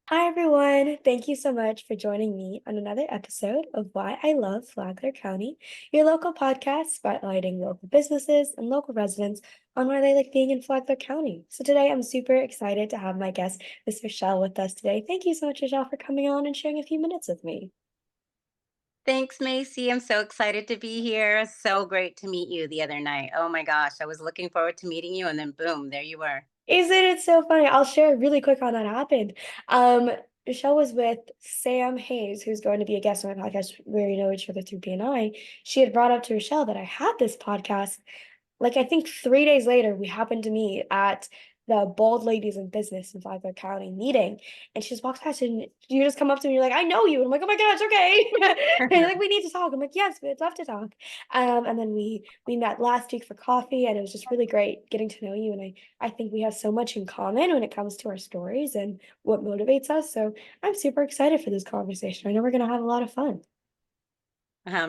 Hi, everyone. Thank you so much for joining me on another episode of Why I Love Flagler County, your local podcast spotlighting local businesses and local residents on why they like being in Flagler County. So today I'm super excited to have my guest, Miss Rochelle, with us today. Thank you so much, Rochelle, for coming on and sharing a few minutes with me. Thanks, Macy. I'm so excited to be here. So great to meet you the other night. Oh my gosh, I was looking forward to meeting you, and then boom, there you were. Isn't it so funny? I'll share really quick how that happened. Um, Rochelle was with Sam Hayes, who's going to be a guest on my podcast where we know each other through BNI. She had brought up to Rochelle that I had this podcast. Like, I think 3 days later, we happened to meet at the Bold Ladies in Business in Flagler County meeting, and she just walks past and you just come up to me, you're like, "I know you." And I'm like, "Oh my gosh, okay." And you're like, "We need to talk." I'm like, "Yes, we'd love to talk." And then we met last week for coffee, and it was just really great getting to know you, and I think we have so much in common when it comes to our stories and what motivates us, so I'm super excited for this conversation. I know we're gonna have a lot of fun.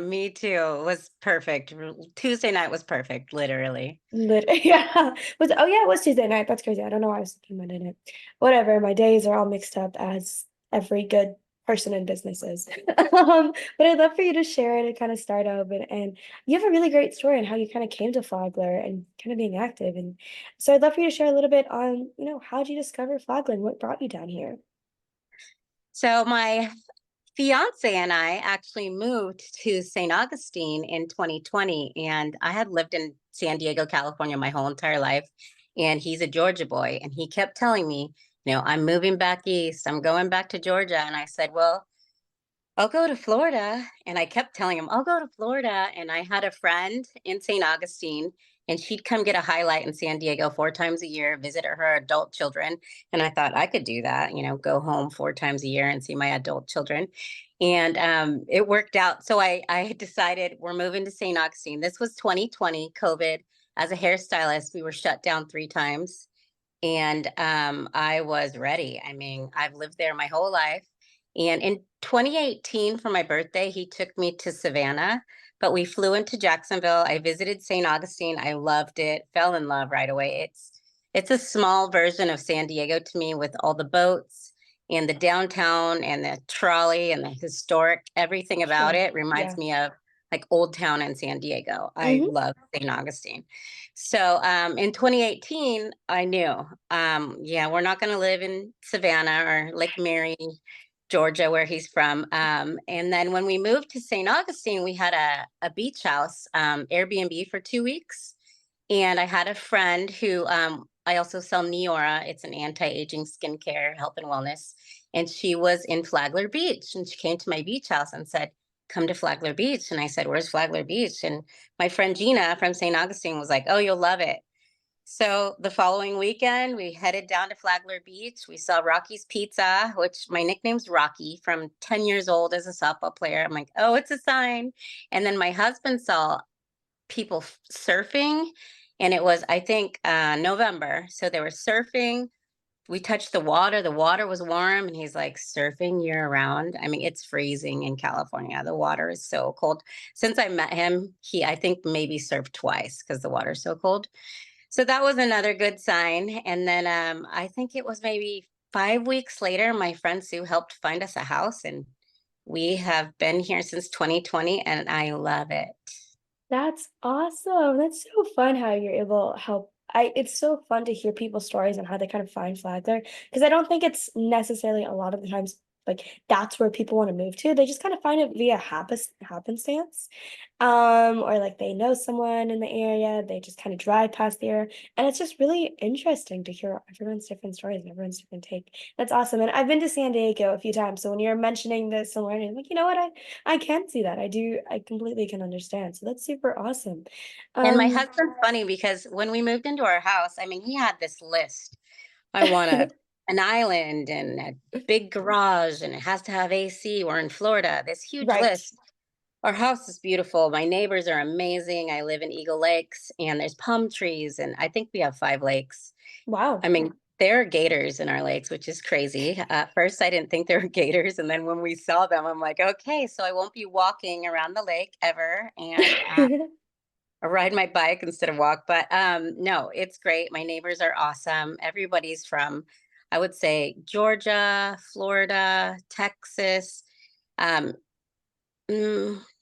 Me too. It was perfect. Tuesday night was perfect, literally. Yeah. It was Tuesday night, that's crazy, I don't know why I was thinking Monday night. Whatever, my days are all mixed up as every good person in business is. But I'd love for you to share it and kinda start over, and you have a really great story on how you kinda came to Flagler and kinda being active, and so I'd love for you to share a little bit on, how'd you discover Flagler and what brought you down here? So my fiance and I actually moved to St. Augustine in 2020, and I had lived in San Diego, California my whole entire life. And he's a Georgia boy, and he kept telling me, I'm moving back east. I'm going back to Georgia. And I said, well, I'll go to Florida. And I kept telling him, I'll go to Florida. And I had a friend in St. Augustine, and she'd come get a highlight in San Diego 4 times a year, visit her adult children. And I thought I could do that, go home 4 times a year and see my adult children. And it worked out. So I decided we're moving to St. Augustine. This was 2020, COVID. As a hairstylist, we were shut down 3 times. And I was ready. I mean, I've lived there my whole life. And in 2018, for my birthday, he took me to Savannah, but we flew into Jacksonville. I visited St. Augustine. I loved it, fell in love right away. It's a small version of San Diego to me, with all the boats and the downtown and the trolley and the historic. Everything about Sure. it reminds Yeah. me of like Old Town in San Diego. I Mhm. love St. Augustine. So in 2018, I knew, yeah, we're not going to live in Savannah or Lake Mary, Georgia, where he's from. And then when we moved to St. Augustine, we had a beach house, Airbnb for 2 weeks. And I had a friend who, I also sell Neora. It's an anti-aging skincare, health and wellness. And she was in Flagler Beach, and she came to my beach house and said, come to Flagler Beach. And I said, where's Flagler Beach? And my friend Gina from St. Augustine was like, oh, you'll love it. So the following weekend, we headed down to Flagler Beach. We saw Rocky's Pizza, which my nickname's Rocky, from 10 years old as a softball player. I'm like, oh, it's a sign. And then my husband saw people surfing, and it was, I think, November. So they were surfing. We touched the water was warm, and he's like, surfing year round. I mean, it's freezing in California. The water is so cold. Since I met him, he, I think, maybe surfed twice because the water's so cold. So that was another good sign. And then I think it was maybe 5 weeks later, my friend Sue helped find us a house, and we have been here since 2020, and I love it. That's awesome. That's so fun how you're able to help. It's so fun to hear people's stories and how they kind of find Flagler because I don't think it's necessarily a lot of the times like that's where people want to move to. They just kind of find it via happenstance. Or like they know someone in the area, they just kind of drive past there. And it's just really interesting to hear everyone's different stories and everyone's different take. That's awesome. And I've been to San Diego a few times. So when you're mentioning this and learning, like, you know what, I can see that. I completely can understand. So that's super awesome. And my Um, husband's funny because when we moved into our house, I mean, he had this list. I want an island and a big garage, and it has to have AC. We're in Florida, this huge right. list. Our house is beautiful. My neighbors are amazing. I live in Eagle Lakes, and there's palm trees, and I think we have 5 lakes. Wow. I mean, there are gators in our lakes, which is crazy. At first, I didn't think there were gators, and then when we saw them, I'm like, okay, so I won't be walking around the lake ever, and or ride my bike instead of walk. But no, it's great. My neighbors are awesome. Everybody's from I would say Georgia, Florida, Texas. Um,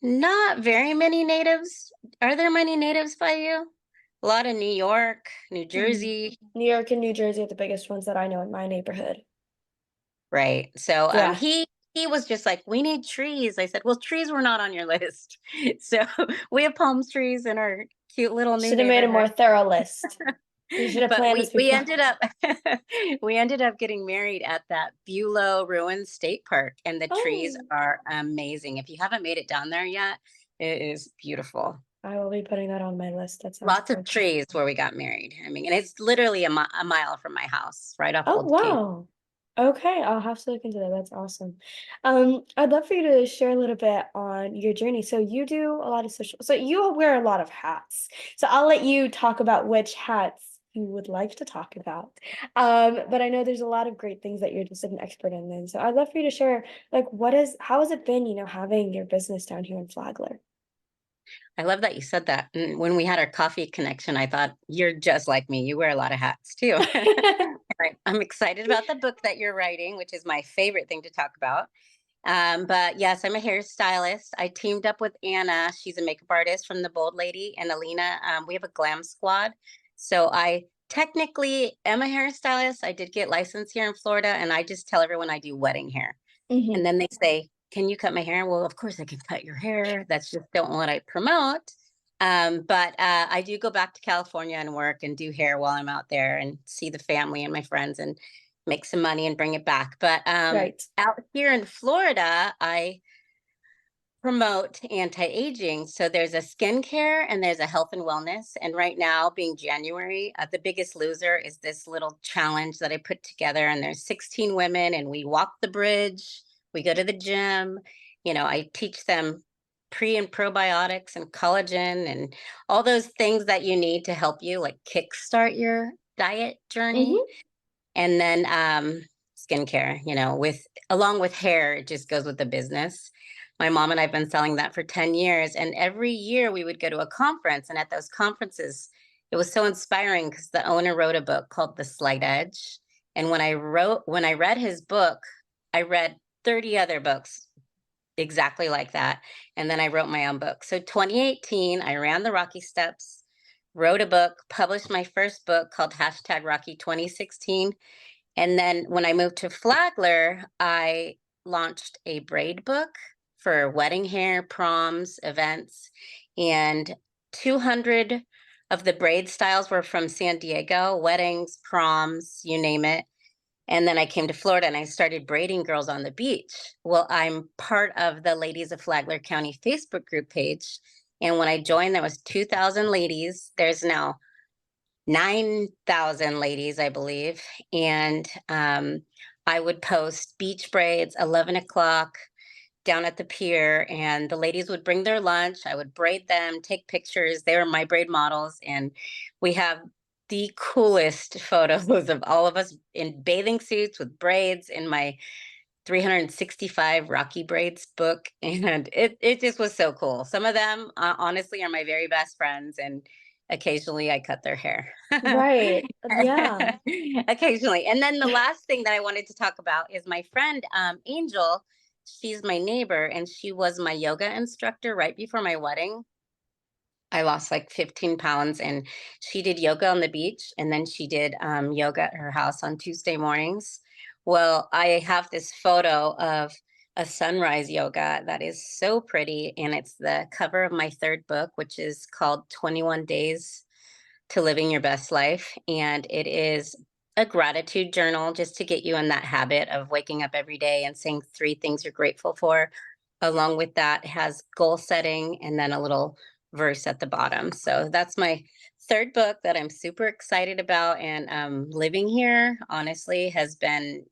not very many natives. Are there many natives by you? A lot of New York, New Mhm. Jersey. New York and New Jersey are the biggest ones that I know in my neighborhood. Right. So Yeah. he was just like, we need trees. I said, well, trees were not on your list. So we have palm trees in our cute little new Should have made a neighborhood. more thorough list. You should have But planned we this we before. ended up we ended up getting married at that Beulah Ruins State Park, and the trees Oh, are amazing. If you haven't made it down there yet, it is beautiful. I will be putting that on my list. That sounds Lots of gorgeous. trees where we got married. I mean, and it's literally a mile from my house, right off Oh, Old King. wow. Okay, I'll have to look into that. That's awesome. I'd love for you to share a little bit on your journey. So you do a lot of so you wear a lot of hats. So I'll let you talk about which hats you would like to talk about. But I know there's a lot of great things that you're just an expert in then. So I'd love for you to share, like, how has it been, having your business down here in Flagler? I love that you said that. And when we had our coffee connection, I thought you're just like me. You wear a lot of hats too. I'm excited about the book that you're writing, which is my favorite thing to talk about. But yes, I'm a hairstylist. I teamed up with Anna. She's a makeup artist from the Bold Lady, and Alina. We have a glam squad. So I technically am a hairstylist. I did get licensed here in Florida, and I just tell everyone I do wedding hair. And Hmm. then they say, "Can you cut my hair?" Well, of course I can cut your hair. That's just don't what I promote. But I do go back to California and work and do hair while I'm out there and see the family and my friends and make some money and bring it back. But Right. out here in Florida, I promote anti-aging. So there's a skincare and there's a health and wellness. And right now, being January, the biggest loser is this little challenge that I put together. And there's 16 women, and we walk the bridge. We go to the gym. I teach them pre and probiotics and collagen and all those things that you need to help you like kickstart your diet journey. Hmm. And then skincare, with along with hair, it just goes with the business. My mom and I've been selling that for 10 years. And every year we would go to a conference. And at those conferences, it was so inspiring because the owner wrote a book called The Slight Edge. And when I read his book, I read 30 other books exactly like that. And then I wrote my own book. So 2018, I ran the Rocky Steps, wrote a book, published my first book called hashtag Rocky 2016. And then when I moved to Flagler, I launched a braid book for wedding hair, proms, events, and 200 of the braid styles were from San Diego, weddings, proms, you name it. And then I came to Florida and I started braiding girls on the beach. Well, I'm part of the Ladies of Flagler County Facebook group page. And when I joined, there was 2,000 ladies. There's now 9,000 ladies, I believe. And I would post beach braids, 11 o'clock down at the pier, and the ladies would bring their lunch. I would braid them, take pictures. They were my braid models. And we have the coolest photos of all of us in bathing suits with braids in my 365 Rocky Braids book. And it just was so cool. Some of them, honestly, are my very best friends. And occasionally I cut their hair. Right. Yeah. Occasionally. And then the last thing that I wanted to talk about is my friend Angel. She's my neighbor, and she was my yoga instructor right before my wedding. I lost like 15 pounds, and she did yoga on the beach, and then she did yoga at her house on Tuesday mornings. Well, I have this photo of a sunrise yoga that is so pretty, and it's the cover of my third book, which is called 21 Days to Living Your Best Life. And it is a gratitude journal just to get you in that habit of waking up every day and saying three things you're grateful for. Along with that, it has goal setting and then a little verse at the bottom. So that's my third book that I'm super excited about. And living here, honestly, has been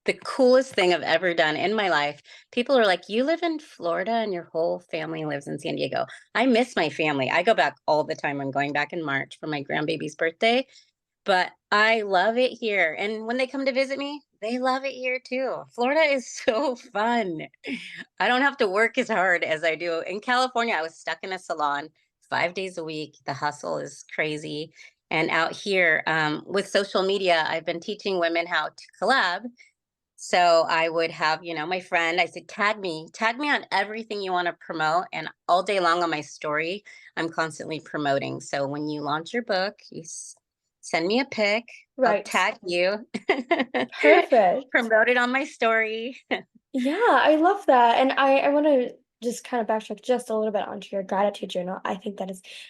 the coolest thing I've ever done in my life. People are like, "You live in Florida and your whole family lives in San Diego." I miss my family. I go back all the time. I'm going back in March for my grandbaby's birthday, but I love it here. And when they come to visit me, they love it here too. Florida is so fun. I don't have to work as hard as I do. In California, I was stuck in a salon 5 days a week. The hustle is crazy. And out here, with social media, I've been teaching women how to collab. So I would have, my friend, I said, tag me on everything you want to promote. And all day long on my story, I'm constantly promoting. So when you launch your book, send me a pic, I'll Right. tag you, Perfect. promote it on my story. Yeah, I love that. And I want to just kind of backtrack just a little bit onto your gratitude journal. I think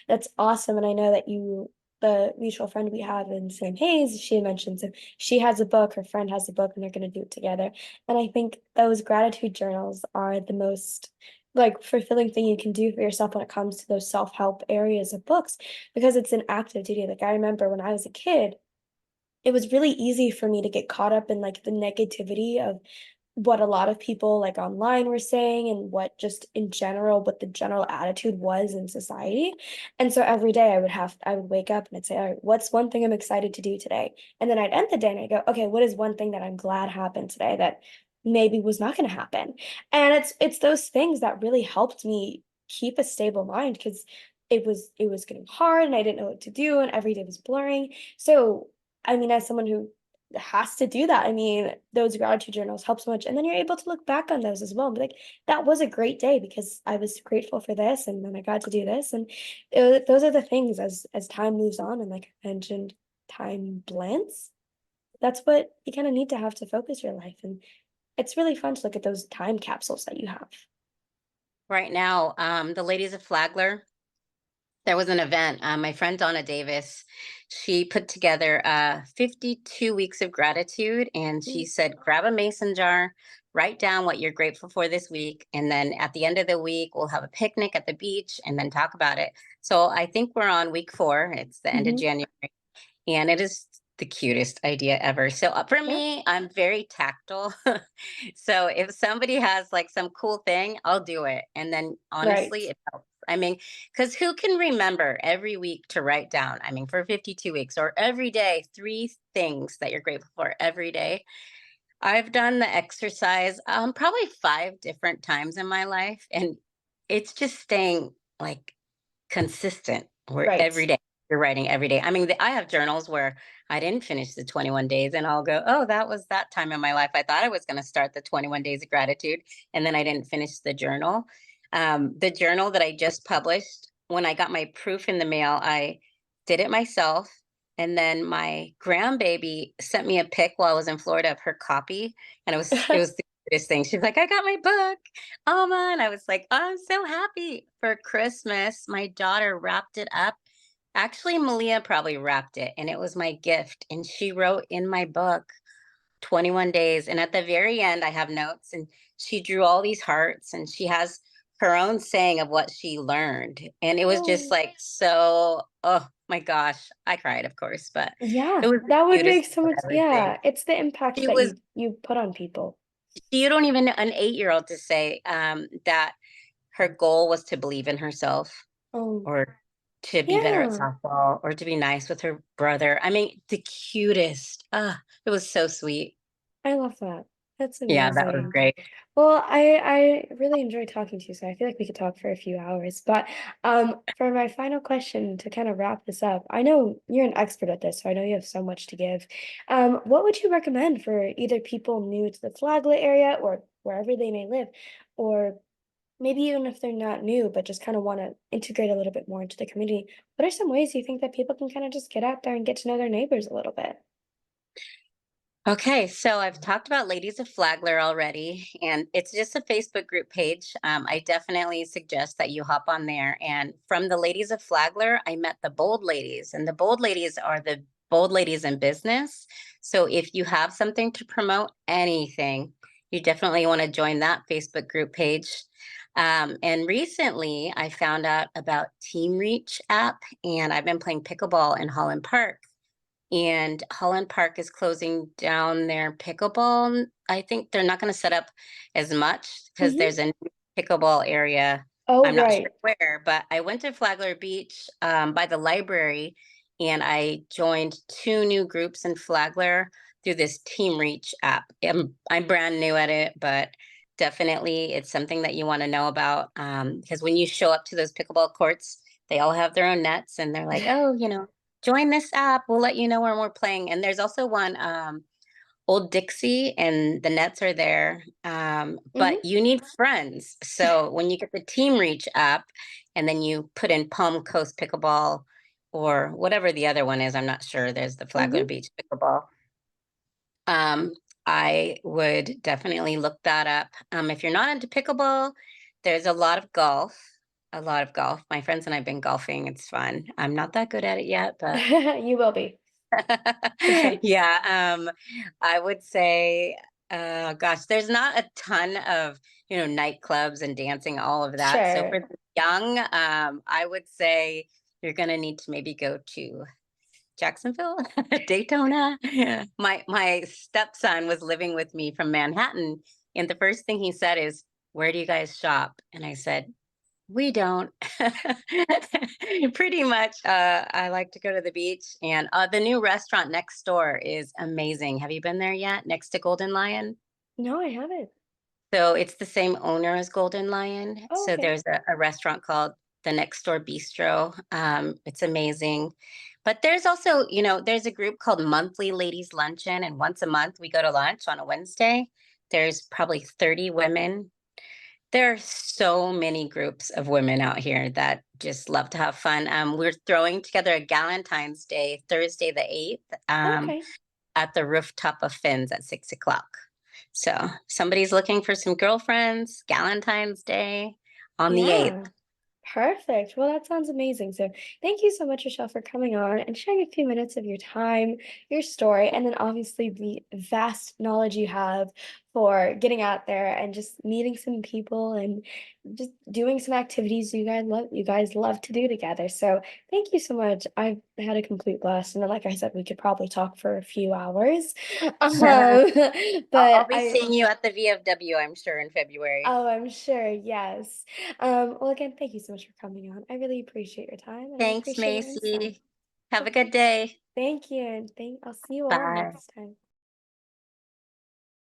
that's awesome. And I know that the mutual friend we have in Sam Hayes, she mentioned so she has a book, her friend has a book, and they're going to do it together. And I think those gratitude journals are the most like fulfilling thing you can do for yourself when it comes to those self-help areas of books because it's an active duty. Like I remember when I was a kid, it was really easy for me to get caught up in like the negativity of what a lot of people like online were saying and what just in general what the general attitude was in society. And so every day I would wake up and I'd say, all right, what's one thing I'm excited to do today? And then I'd end the day and I'd go, okay, what is one thing that I'm glad happened today that maybe was not going to happen? And it's those things that really helped me keep a stable mind because it was getting hard and I didn't know what to do and every day was blurring. So I mean, as someone who has to do that. I mean, those gratitude journals help so much. And then you're able to look back on those as well and be like, that was a great day because I was grateful for this and then I got to do this. And those are the things as time moves on and like I mentioned, time blends. That's what you kind of need to have to focus your life. And it's really fun to look at those time capsules that you have. Right now, the ladies of Flagler, there was an event. My friend Donna Davis, she put together 52 weeks of gratitude, and she Mm. said, grab a mason jar, write down what you're grateful for this week, and then at the end of the week, we'll have a picnic at the beach and then talk about it. So I think we're on week 4. It's the end of Mhm. January. And it is the cutest idea ever. So for Yeah. me, I'm very tactile. So if somebody has like some cool thing, I'll do it. And then Right. honestly, it helps. I mean, because who can remember every week to write down? I mean, for 52 weeks or every day, 3 things that you're grateful for every day. I've done the exercise probably 5 different times in my life. And it's just staying like consistent where Right. every day you're writing every day. I mean, I have journals where I didn't finish the 21 days and I'll go, oh, that was that time in my life. I thought I was going to start the 21 days of gratitude and then I didn't finish the journal. The journal that I just published, when I got my proof in the mail, I did it myself. And then my grandbaby sent me a pic while I was in Florida of her copy. And it was the cutest thing. She was like, I got my book. Oh man, I was like, oh, I'm so happy. For Christmas, my daughter wrapped it up. Actually, Malia probably wrapped it, and it was my gift. And she wrote in my book 21 days. And at the very end, I have notes, and she drew all these hearts, and she has her own saying of what she learned. And it was just Oh, like so, oh my gosh, I cried, of course, but yeah. it was the That would cutest make so thing much, I've ever seen. yeah. It's the impact She that was, you put on people. you don't even know an 8-year-old to say that her goal was to believe in herself Oh, or to be better at yeah. softball or to be nice with her brother. I mean, the cutest. Ah, it was so sweet. I love that. That's Yeah, that was amazing. great. Well, I really enjoyed talking to you, so I feel like we could talk for a few hours. But for my final question to kind of wrap this up, I know you're an expert at this, so I know you have so much to give. What would you recommend for either people new to the Flagler area or wherever they may live, or maybe even if they're not new, but just kind of want to integrate a little bit more into the community? What are some ways you think that people can kind of just get out there and get to know their neighbors a little bit? Okay, so I've talked about Ladies of Flagler already, and it's just a Facebook group page. I definitely suggest that you hop on there. And from the Ladies of Flagler, I met the Bold Ladies, and the Bold Ladies are the bold ladies in business. So if you have something to promote, anything, you definitely want to join that Facebook group page. And recently, I found out about Team Reach app, and I've been playing pickleball in Holland Park, and Holland Park is closing down their pickleball. I think they're not going to set up as much because Hmm. there's a new pickleball area. Oh, I'm not sure right. where, but I went to Flagler Beach by the library and I joined 2 new groups in Flagler through this Team Reach app. I'm brand new at it, but definitely it's something that you want to know about because when you show up to those pickleball courts, they all have their own nets and they're like, oh, join this app. We'll let you know when we're playing. And there's also one, Old Dixie, and the nets are there. But Hmm. you need friends. So when you get the team reach up and then you put in Palm Coast Pickleball or whatever the other one is, I'm not sure. There's the Flagler Hmm. Beach Pickleball. Um, I would definitely look that up. If you're not into pickleball, there's a lot of golf. A lot of golf. My friends and I've been golfing. It's fun. I'm not that good at it yet, but You will be, for sure. yeah, I would say, gosh, there's not a ton of, nightclubs and dancing, all of that. So Sure. for the young, I would say you're gonna need to maybe go to Jacksonville, Daytona. Yeah. My stepson was living with me from Manhattan, and the first thing he said is, "Where do you guys shop?" And I said, "We don't." Pretty much, I like to go to the beach, and the new restaurant next door is amazing. Have you been there yet? Next to Golden Lion? No, I haven't. So it's the same owner as Golden Lion. Oh, So okay. there's a restaurant called the Next Door Bistro. It's amazing. But there's also, there's a group called Monthly Ladies Luncheon, and once a month we go to lunch on a Wednesday. There's probably 30 women. There are so many groups of women out here that just love to have fun. We're throwing together a Galentine's Day, Thursday the 8th, Okay. at the rooftop of Finn's at 6 o'clock. So somebody's looking for some girlfriends, Galentine's Day on the 8th. Yeah. Perfect. Well, that sounds amazing. So, thank you so much, Rochelle, for coming on and sharing a few minutes of your time, your story, and then obviously the vast knowledge you have for getting out there and just meeting some people and just doing some activities you guys love to do together. So, thank you so much. I've had a complete blast, and then, like I said, we could probably talk for a few hours. Um, I'll but be seeing you at the VFW, I'm sure, in February. I'm sure, yes. Well, again, thank you so much for coming on. I really appreciate your time and I Thanks, appreciate your insight. Macy. Have a good day. Thank you, and I'll see you all Bye. next time.